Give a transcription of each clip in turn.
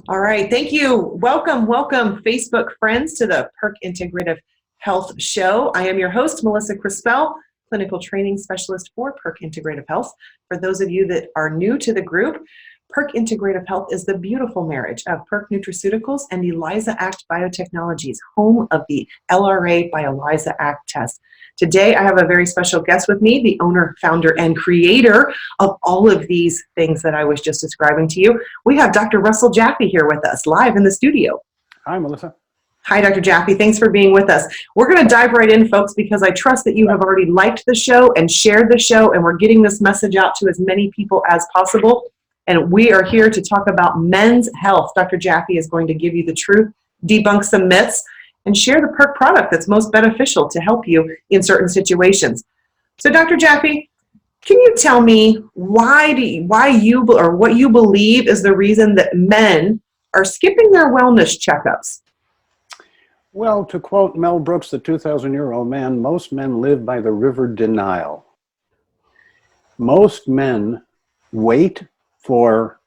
All right, thank you. Welcome, welcome, Facebook friends, to the Perk Integrative Health Show. I am your host, Melissa Crispell, clinical training specialist for Perk Integrative Health. For those of you that are new to the group, Perk Integrative Health is the beautiful marriage of Perk Nutraceuticals and ELISA Act Biotechnologies, home of the LRA by ELISA Act test. Today, I have a very special guest with me, the owner, founder, and creator of all of these things that I was just describing to you. We have Dr. Russell Jaffe here with us, live in the studio. Hi, Melissa. Hi, Dr. Jaffe. Thanks for being with us. We're going to dive right in, folks, because I trust that you have already liked the show and shared the show, and we're getting this message out to as many people as possible. And we are here to talk about men's health. Dr. Jaffe is going to give you the truth, debunk some myths, and share the Perk product that's most beneficial to help you in certain situations. So, Dr. Jaffe, can you tell me why you or what you believe is the reason that men are skipping their wellness checkups? Well, to quote Mel Brooks, the 2,000-year-old man, most men live by the river denial. Most men wait for,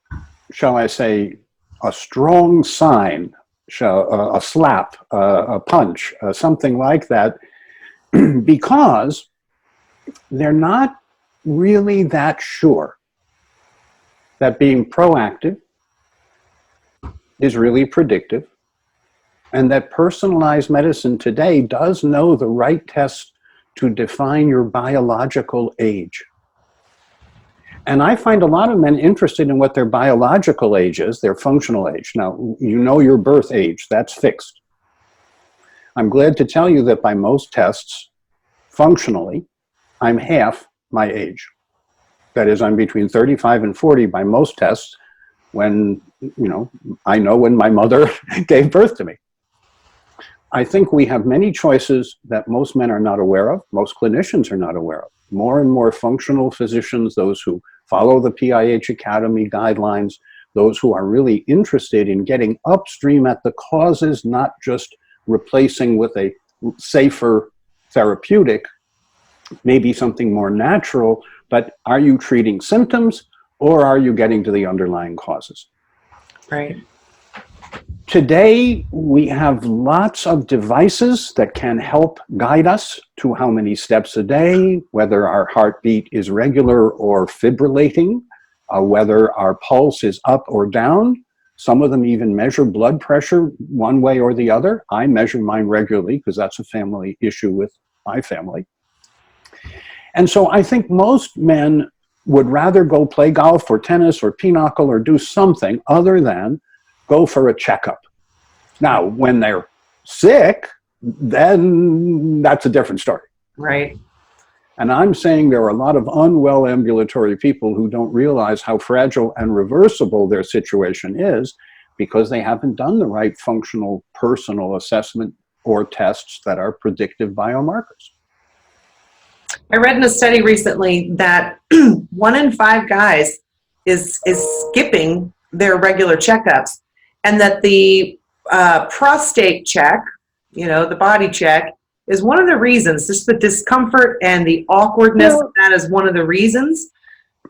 shall I say, a strong sign, a slap, a punch, something like that, because they're not really that sure that being proactive is really predictive, and that personalized medicine today does know the right tests to define your biological age. And I find a lot of men interested in what their biological age is, their functional age. Now, you know your birth age, that's fixed. I'm glad to tell you that by most tests, functionally, I'm half my age. That is, I'm between 35 and 40 by most tests when, I know when my mother gave birth to me. I think we have many choices that most men are not aware of, most clinicians are not aware of. More and more functional physicians, those who follow the PIH Academy guidelines, those who are really interested in getting upstream at the causes, not just replacing with a safer therapeutic, maybe something more natural, but are you treating symptoms or are you getting to the underlying causes? Right. Today, we have lots of devices that can help guide us to how many steps a day, whether our heartbeat is regular or fibrillating, whether our pulse is up or down. Some of them even measure blood pressure one way or the other. I measure mine regularly because that's a family issue with my family. And so I think most men would rather go play golf or tennis or pinochle or do something other than go for a checkup. Now, when they're sick, then that's a different story. Right. And I'm saying there are a lot of unwell ambulatory people who don't realize how fragile and reversible their situation is because they haven't done the right functional personal assessment or tests that are predictive biomarkers. I read in a study recently that 1 in 5 guys is skipping their regular checkups, and that the prostate check, the body check, is one of the reasons. Just the discomfort and the awkwardness, that is one of the reasons.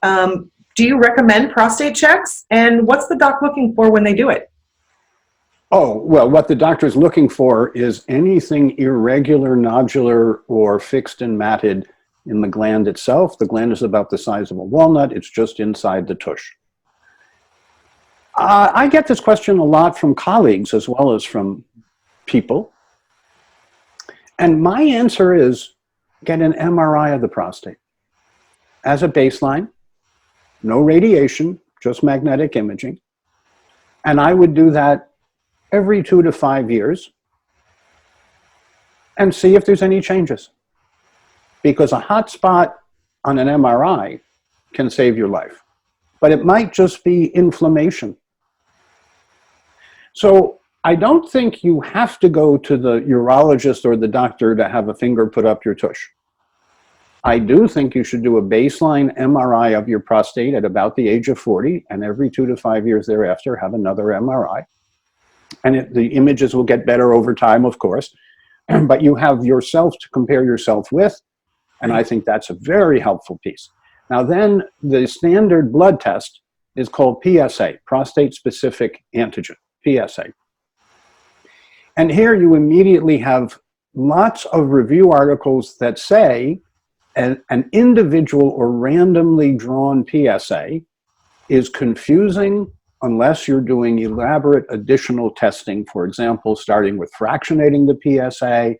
Do you recommend prostate checks? And what's the doc looking for when they do it? Oh, well, what the doctor is looking for is anything irregular, nodular, or fixed and matted in the gland itself. The gland is about the size of a walnut. It's just inside the tush. I get this question a lot from colleagues as well as from people. And my answer is get an MRI of the prostate as a baseline, no radiation, just magnetic imaging. And I would do that every 2 to 5 years and see if there's any changes. Because a hot spot on an MRI can save your life, but it might just be inflammation. So I don't think you have to go to the urologist or the doctor to have a finger put up your tush. I do think you should do a baseline MRI of your prostate at about the age of 40, and every 2 to 5 years thereafter have another MRI. And the images will get better over time, of course, but you have yourself to compare yourself with, and I think that's a very helpful piece. Now then, the standard blood test is called PSA, prostate-specific antigen, PSA. And here you immediately have lots of review articles that say an individual or randomly drawn PSA is confusing unless you're doing elaborate additional testing, for example, starting with fractionating the PSA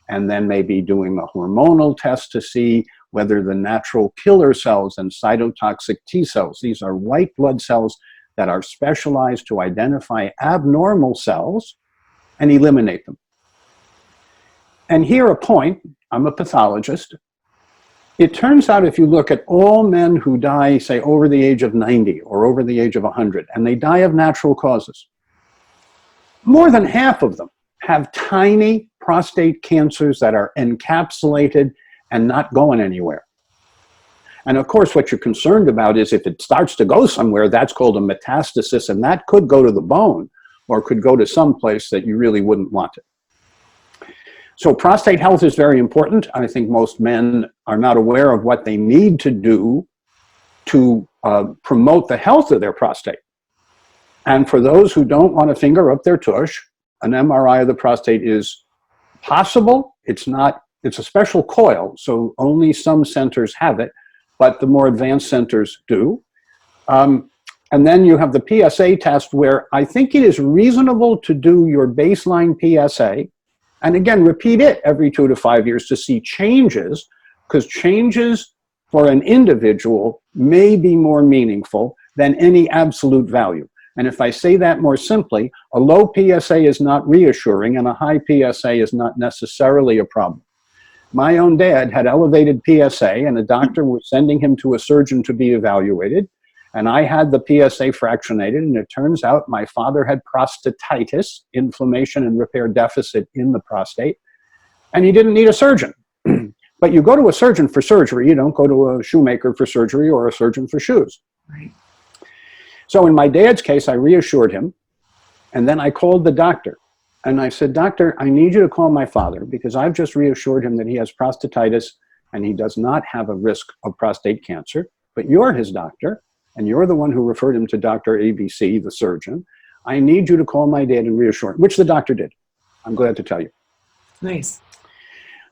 and then maybe doing a hormonal test to see whether the natural killer cells and cytotoxic T cells, these are white blood cells that are specialized to identify abnormal cells and eliminate them. And here a point, I'm a pathologist. It turns out if you look at all men who die, say, over the age of 90 or over the age of 100, and they die of natural causes, more than half of them have tiny prostate cancers that are encapsulated and not going anywhere. And of course, what you're concerned about is if it starts to go somewhere, that's called a metastasis, and that could go to the bone or could go to some place that you really wouldn't want it. So prostate health is very important. I think most men are not aware of what they need to do to promote the health of their prostate. And for those who don't want to finger up their tush, an MRI of the prostate is possible. It's a special coil, so only some centers have it, but the more advanced centers do. And then you have the PSA test, where I think it is reasonable to do your baseline PSA, and again, repeat it every 2 to 5 years to see changes, because changes for an individual may be more meaningful than any absolute value. And if I say that more simply, a low PSA is not reassuring, and a high PSA is not necessarily a problem. My own dad had elevated PSA, and a doctor was sending him to a surgeon to be evaluated. And I had the PSA fractionated, and it turns out my father had prostatitis, inflammation and repair deficit in the prostate, and he didn't need a surgeon. But you go to a surgeon for surgery, you don't go to a shoemaker for surgery or a surgeon for shoes. Right. So in my dad's case, I reassured him, and then I called the doctor. And I said, "Doctor, I need you to call my father because I've just reassured him that he has prostatitis and he does not have a risk of prostate cancer, but you're his doctor, and you're the one who referred him to Dr. ABC, the surgeon. I need you to call my dad and reassure him," which the doctor did. I'm glad to tell you. Nice.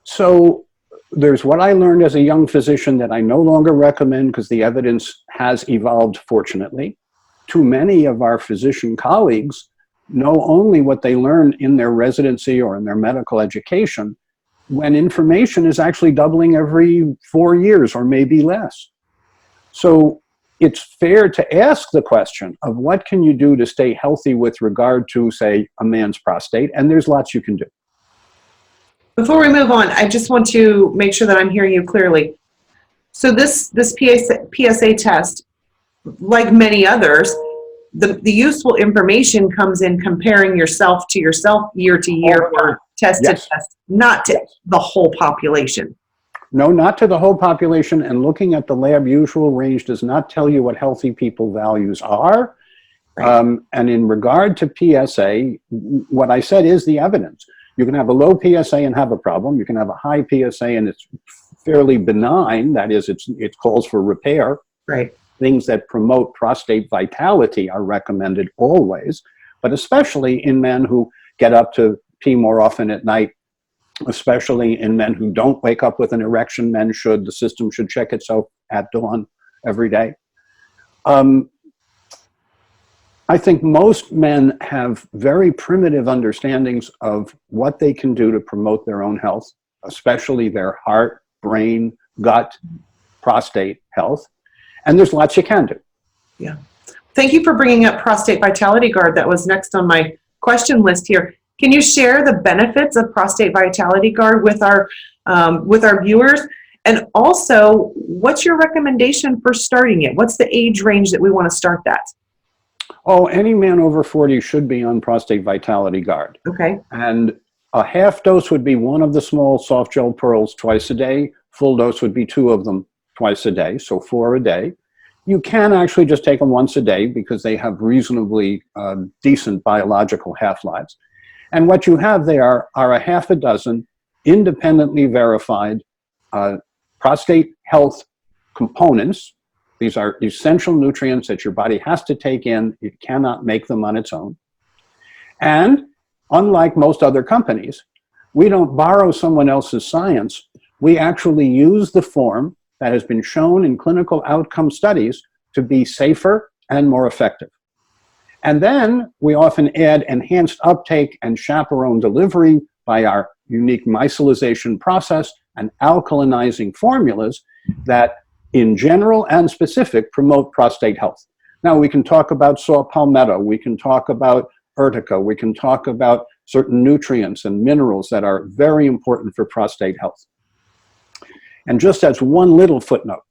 So there's what I learned as a young physician that I no longer recommend because the evidence has evolved, fortunately. Too many of our physician colleagues know only what they learn in their residency or in their medical education, when information is actually doubling every 4 years or maybe less. So it's fair to ask the question of what can you do to stay healthy with regard to, say, a man's prostate, and there's lots you can do. Before we move on, I just want to make sure that I'm hearing you clearly. So this PSA test, like many others, the useful information comes in comparing yourself to yourself year to year or test to test, not to the whole population. No, not to the whole population, and looking at the lab usual range does not tell you what healthy people values are. Right. And in regard to PSA, what I said is the evidence. You can have a low PSA and have a problem. You can have a high PSA and it's fairly benign. That is, it calls for repair. Right. Things that promote prostate vitality are recommended always, but especially in men who get up to pee more often at night, especially in men who don't wake up with an erection. Men should. The system should check itself at dawn every day. I think most men have very primitive understandings of what they can do to promote their own health, especially their heart, brain, gut, prostate health. And there's lots you can do. Yeah. Thank you for bringing up Prostate Vitality Guard. That was next on my question list here. Can you share the benefits of Prostate Vitality Guard with our viewers? And also, what's your recommendation for starting it? What's the age range that we want to start that? Oh, any man over 40 should be on Prostate Vitality Guard. Okay. And a half dose would be one of the small soft gel pearls twice a day. Full dose would be 2 of them twice a day, so 4 a day. You can actually just take them once a day because they have reasonably decent biological half-lives. And what you have there are a half a dozen independently verified prostate health components These are essential nutrients that your body has to take in. It cannot make them on its own. And unlike most other companies, we don't borrow someone else's science. We actually use the form that has been shown in clinical outcome studies to be safer and more effective. And then we often add enhanced uptake and chaperone delivery by our unique micellization process and alkalinizing formulas that in general and specific promote prostate health. Now we can talk about saw palmetto, we can talk about urtica, we can talk about certain nutrients and minerals that are very important for prostate health. And just as one little footnote,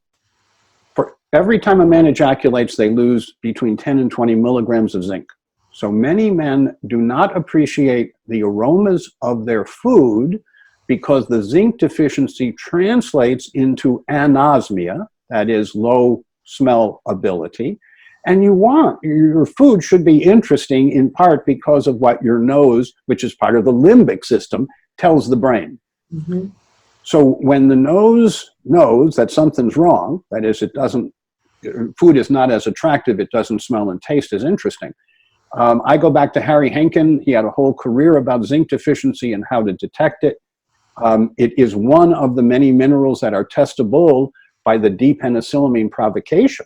for every time a man ejaculates, they lose between 10 and 20 milligrams of zinc. So many men do not appreciate the aromas of their food because the zinc deficiency translates into anosmia, that is low smell ability. And your food should be interesting in part because of what your nose, which is part of the limbic system, tells the brain. Mm-hmm. So when the nose knows that something's wrong, that is, food is not as attractive, it doesn't smell and taste as interesting. I go back to Harry Henkin. He had a whole career about zinc deficiency and how to detect it. It is one of the many minerals that are testable by the D-penicillamine provocation.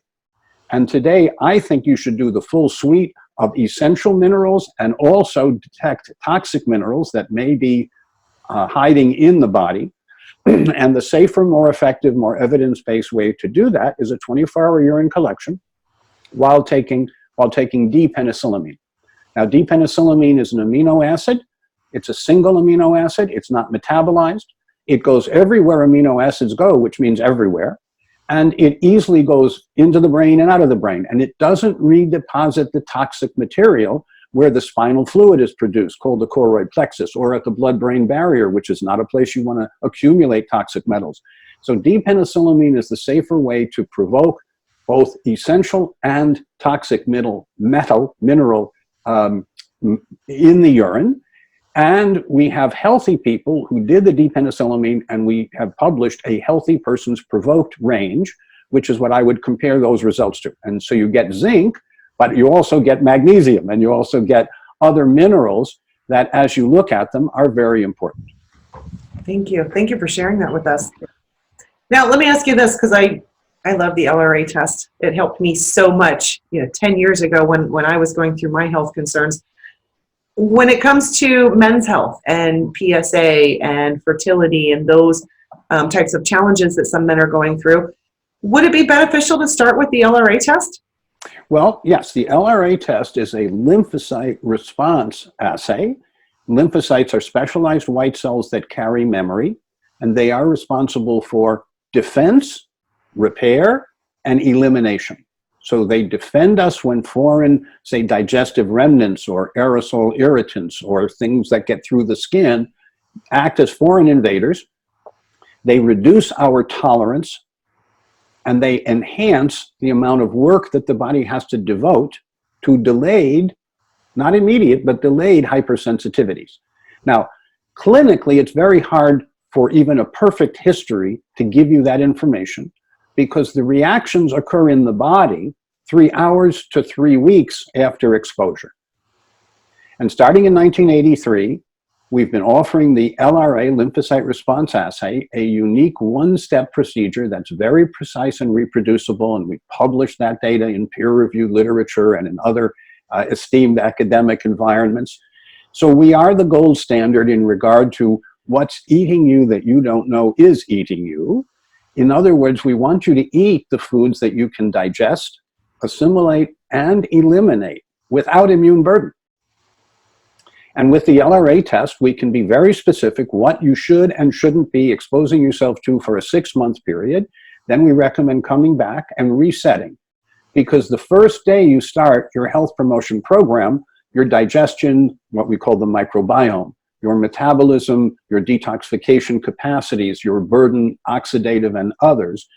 And today, I think you should do the full suite of essential minerals and also detect toxic minerals that may be hiding in the body. And the safer, more effective, more evidence-based way to do that is a 24-hour urine collection while taking D-penicillamine. Now, D-penicillamine is an amino acid. It's a single amino acid. It's not metabolized. It goes everywhere amino acids go, which means everywhere. And it easily goes into the brain and out of the brain. And it doesn't redeposit the toxic material where the spinal fluid is produced, called the choroid plexus, or at the blood-brain barrier, which is not a place you want to accumulate toxic metals. So D-penicillamine is the safer way to provoke both essential and toxic mineral in the urine. And we have healthy people who did the D-penicillamine, and we have published a healthy person's provoked range, which is what I would compare those results to. And so you get zinc, but you also get magnesium, and you also get other minerals that, as you look at them, are very important. Thank you. Thank you for sharing that with us. Now, let me ask you this, because I love the LRA test. It helped me so much, 10 years ago when I was going through my health concerns. When it comes to men's health and PSA and fertility and those types of challenges that some men are going through, would it be beneficial to start with the LRA test? Well, yes, the LRA test is a lymphocyte response assay. Lymphocytes are specialized white cells that carry memory, and they are responsible for defense, repair, and elimination. So they defend us when foreign, say, digestive remnants or aerosol irritants or things that get through the skin act as foreign invaders. They reduce our tolerance, and they enhance the amount of work that the body has to devote to delayed, not immediate, but delayed hypersensitivities. Now, clinically, it's very hard for even a perfect history to give you that information because the reactions occur in the body 3 hours to 3 weeks after exposure. And starting in 1983, we've been offering the LRA lymphocyte response assay, a unique one-step procedure that's very precise and reproducible, and we publish that data in peer-reviewed literature and in other esteemed academic environments. So we are the gold standard in regard to what's eating you that you don't know is eating you. In other words, we want you to eat the foods that you can digest, assimilate, and eliminate without immune burden. And with the LRA test, we can be very specific what you should and shouldn't be exposing yourself to for a 6-month period. Then we recommend coming back and resetting. Because the first day you start your health promotion program, your digestion, what we call the microbiome, your metabolism, your detoxification capacities, your burden, oxidative, and others,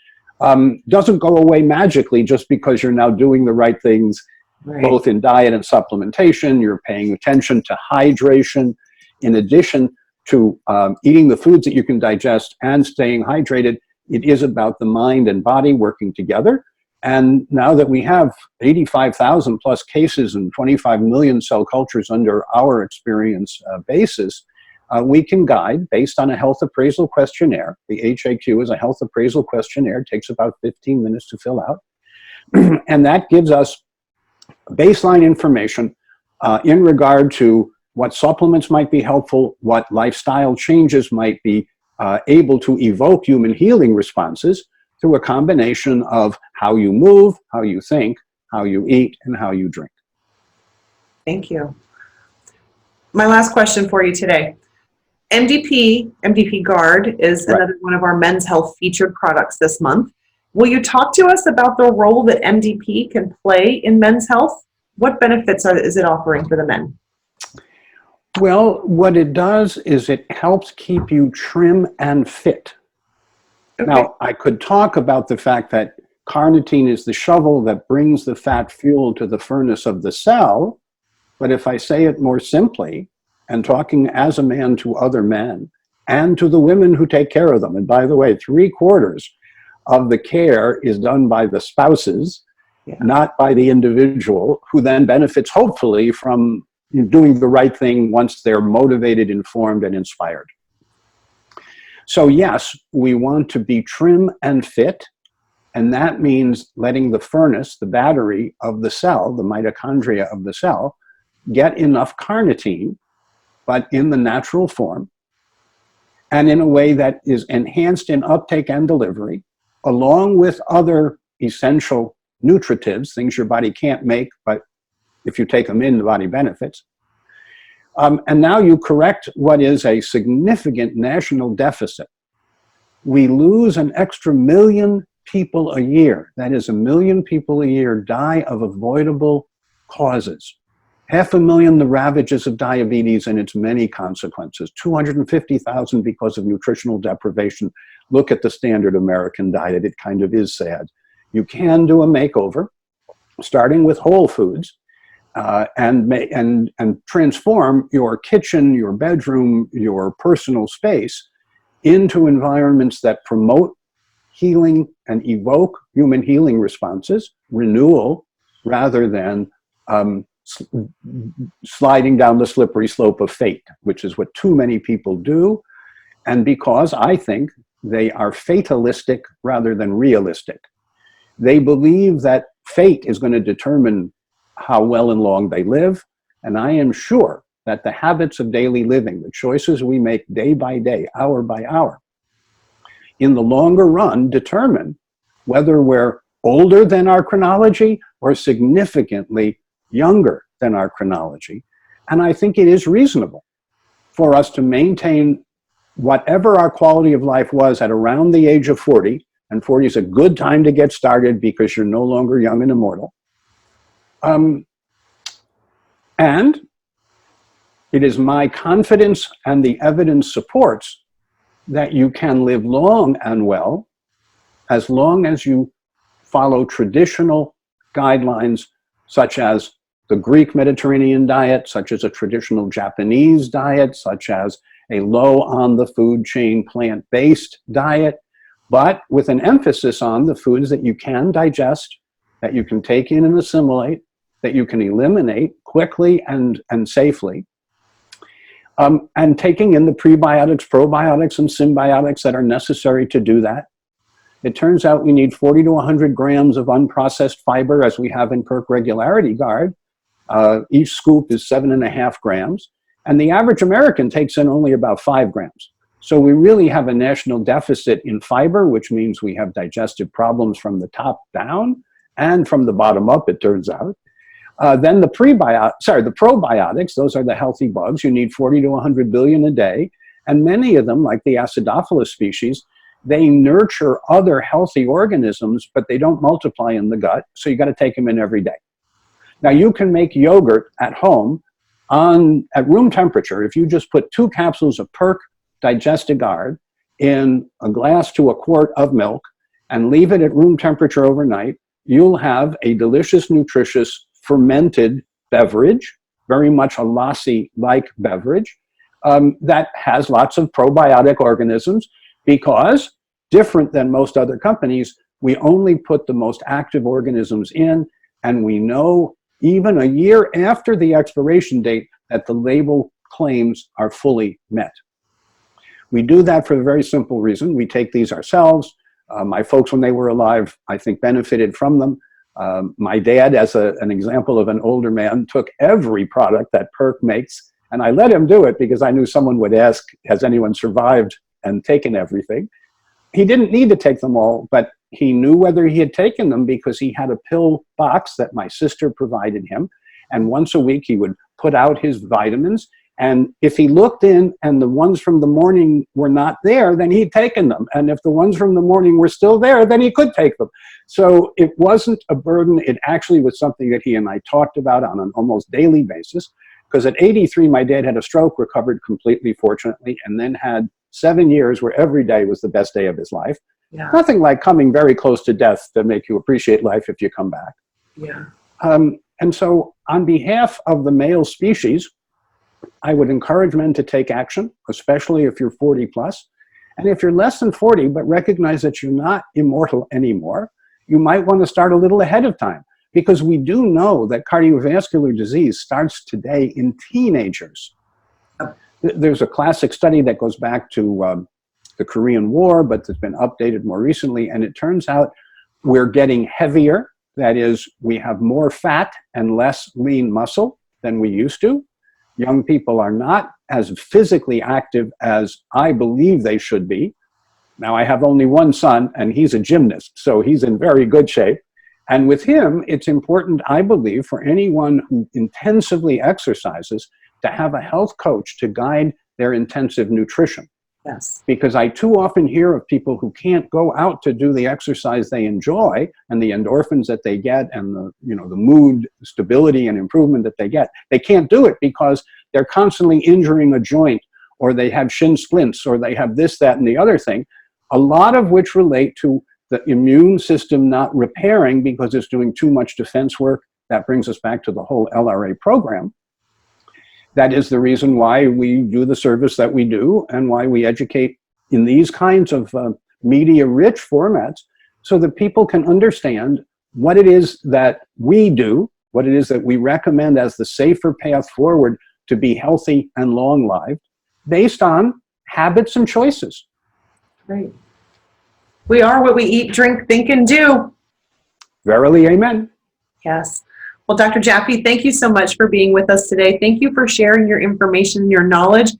doesn't go away magically just because you're now doing the right things, right, both in diet and supplementation. You're paying attention to hydration, in addition to eating the foods that you can digest and staying hydrated. It is about the mind and body working together. And now that we have 85,000 plus cases and 25 million cell cultures under our experience basis, we can guide based on a health appraisal questionnaire. The HAQ is a health appraisal questionnaire. It takes about 15 minutes to fill out. And that gives us baseline information in regard to what supplements might be helpful, what lifestyle changes might be able to evoke human healing responses through a combination of how you move, how you think, how you eat, and how you drink. Thank you. My last question for you today. MDP Guard is another one of our Men's Health featured products this month. Will you talk to us about the role that MDP can play in men's health? What benefits is it offering for the men? Well, what it does is it helps keep you trim and fit. Okay. Now, I could talk about the fact that carnitine is the shovel that brings the fat fuel to the furnace of the cell, but if I say it more simply, and talking as a man to other men, and to the women who take care of them, and by the way, 3/4 of the care is done by the spouses, not by the individual, who then benefits hopefully from doing the right thing once they're motivated, informed, and inspired. So yes, we want to be trim and fit, and that means letting the furnace, the battery of the cell, the mitochondria of the cell, get enough carnitine, but in the natural form, and in a way that is enhanced in uptake and delivery, along with other essential nutritives, things your body can't make, but if you take them in, the body benefits. And now you correct what is a significant national deficit. We lose an extra 1 million people a year. That is, 1 million people a year die of avoidable causes. 500,000 the ravages of diabetes and its many consequences. 250,000 because of nutritional deprivation. Look at the standard American diet. It kind of is sad. You can do a makeover, starting with whole foods, and transform your kitchen, your bedroom, your personal space into environments that promote healing and evoke human healing responses, renewal, rather than sliding down the slippery slope of fate, which is what too many people do. And because I think they are fatalistic rather than realistic. They believe that fate is going to determine how well and long they live. And I am sure that the habits of daily living, the choices we make day by day, hour by hour, in the longer run determine whether we're older than our chronology or significantly younger than our chronology. And I think it is reasonable for us to maintain whatever our quality of life was at around the age of 40, and 40 is a good time to get started because you're no longer young and immortal. And it is my confidence, and the evidence supports, that you can live long and well as long as you follow traditional guidelines such as the Greek Mediterranean diet, such as a traditional Japanese diet, such as a low on the food chain plant-based diet, but with an emphasis on the foods that you can digest, that you can take in and assimilate, that you can eliminate quickly and safely, and taking in the prebiotics, probiotics, and symbiotics that are necessary to do that. It turns out we need 40 to 100 grams of unprocessed fiber, as we have in Perk Regularity Guard. Each scoop is 7.5 grams, and the average American takes in only about 5 grams. So we really have a national deficit in fiber, which means we have digestive problems from the top down and from the bottom up, it turns out. Then the probiotics, those are the healthy bugs. You need 40 to 100 billion a day. And many of them, like the Acidophilus species, they nurture other healthy organisms, but they don't multiply in the gut. So you got to take them in every day. Now you can make yogurt at home at room temperature. If you just put 2 capsules of Perk Digest-A-Guard in a glass to a quart of milk and leave it at room temperature overnight, you'll have a delicious, nutritious, fermented beverage, very much a lassi-like beverage, that has lots of probiotic organisms, because, different than most other companies, We only put the most active organisms in, and we know even a year after the expiration date that the label claims are fully met. We do that for a very simple reason. We take these ourselves. My folks, when they were alive, I think benefited from them. My dad, as an example of an older man, took every product that Perk makes, and I let him do it because I knew someone would ask, has anyone survived and taken everything? He didn't need to take them all, but he knew whether he had taken them because he had a pill box that my sister provided him, and once a week he would put out his vitamins, and if he looked in and the ones from the morning were not there, then he'd taken them, and if the ones from the morning were still there, then he could take them. So it wasn't a burden. It actually was something that he and I talked about on an almost daily basis, because at 83 my dad had a stroke, recovered completely, fortunately, and then had 7 years where every day was the best day of his life. Yeah. Nothing like coming very close to death to make you appreciate life if you come back. Yeah. And so on behalf of the male species, I would encourage men to take action, especially if you're 40 plus. And if you're less than 40, but recognize that you're not immortal anymore, you might want to start a little ahead of time, because we do know that cardiovascular disease starts today in teenagers. There's a classic study that goes back to the Korean War, but it's been updated more recently, and it turns out we're getting heavier. That is, we have more fat and less lean muscle than we used to. Young people are not as physically active as I believe they should be. Now, I have only one son, and he's a gymnast, so he's in very good shape. And with him, it's important, I believe, for anyone who intensively exercises to have a health coach to guide their intensive nutrition. Yes. Because I too often hear of people who can't go out to do the exercise they enjoy, and the endorphins that they get, and the mood stability and improvement that they get. They can't do it because they're constantly injuring a joint, or they have shin splints, or they have this, that, and the other thing, a lot of which relate to the immune system not repairing because it's doing too much defense work. That brings us back to the whole LRA program. That is the reason why we do the service that we do, and why we educate in these kinds of media-rich formats, so that people can understand what it is that we do, what it is that we recommend as the safer path forward to be healthy and long-lived, based on habits and choices. Right. We are what we eat, drink, think, and do. Verily, amen. Yes. Well, Dr. Jaffe, thank you so much for being with us today. Thank you for sharing your information and your knowledge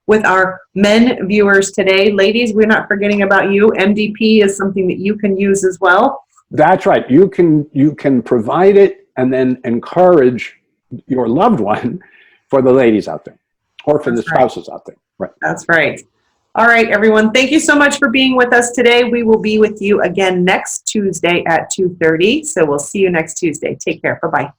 with our men viewers today. Ladies, we're not forgetting about you. MDP is something that you can use as well. That's right. You can provide it and then encourage your loved one for the ladies out there, or for the spouses out there. Right. That's right. All right, everyone. Thank you so much for being with us today. We will be with you again next Tuesday at 2:30. So we'll see you next Tuesday. Take care. Bye-bye.